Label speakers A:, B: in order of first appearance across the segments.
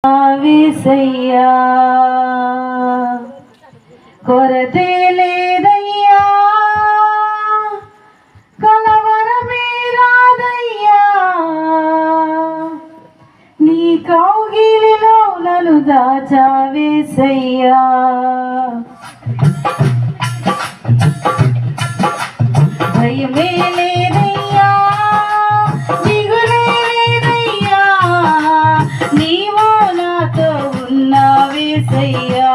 A: వేసయ్యా కొరతే లేదయ్యా కలవరమే రాదయ్యా నీ కౌగిలిలో నన్ను దాచావేసయ్యా భయమే లేదయ్యా దిగులే లేదయ్యా నీవు నాతో ఉన్నావేసయ్యా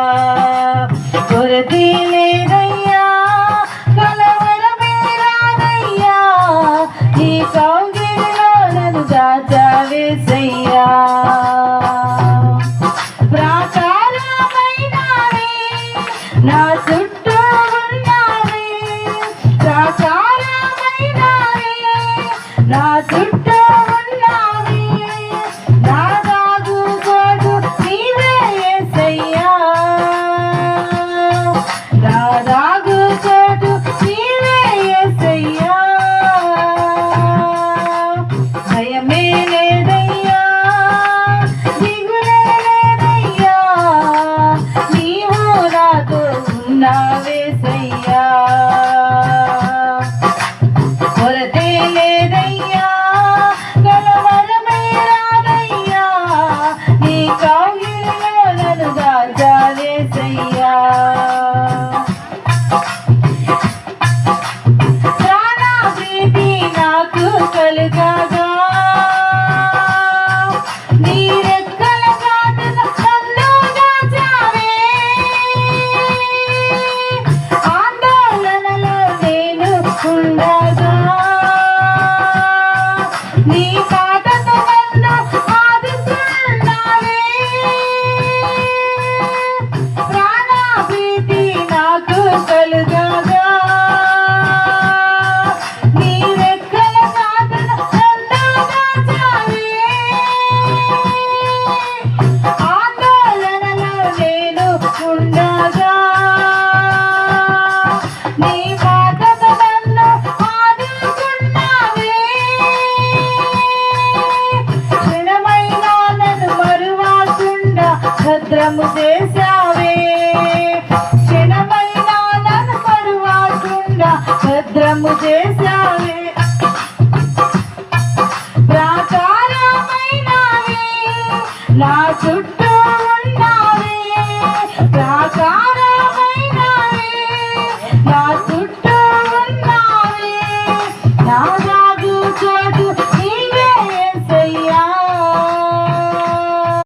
A: కొరతే లేదయ్యా కలవరమే రాదయ్యా నీ కౌగిలిలో నన్ను దాచావేసయ్యా ప్రాకారమైనవే నా చుట్టూ ఉన్నవే ప్రాకారమైనవే నా చుట్టూ ఉన్నవే నా దాగుకోడు నీవే యేసయ్యా నా దాగుకోడు నీవే యేసయ్యా భయమే లేదయ్యా దిగులే లేదయ్యా నీవు నాతో ఉన్నావేసయ్యా కొరతే లేదయ్యా కలవరమే రాదయ్యా నీ కౌగిలిలో నన్ను దాచావేసయ్యా ప్రాణప్రీతి నాకు కలుగగా నీ రెక్కల చాటున నన్ను దాచావే ఆందోళనలో నేను ఉండగా నీ మాటతో నన్ను ఆదుకున్నావే ప్రాణప్రీతి నాకు కలుగగా నీ రెక్కల చాటున నన్ను దాచావే ఆందోళనలో నేను ఉండగా నీ మాటతో నన్ను ఆదుకున్నావే క్షణమైనా నన్ను మరువకుండా భద్రము చేశావే క్షణమైనా నన్ను మరువకుండా భద్రము చేశావే ప్రాకారమైనవే నా చుట్టూ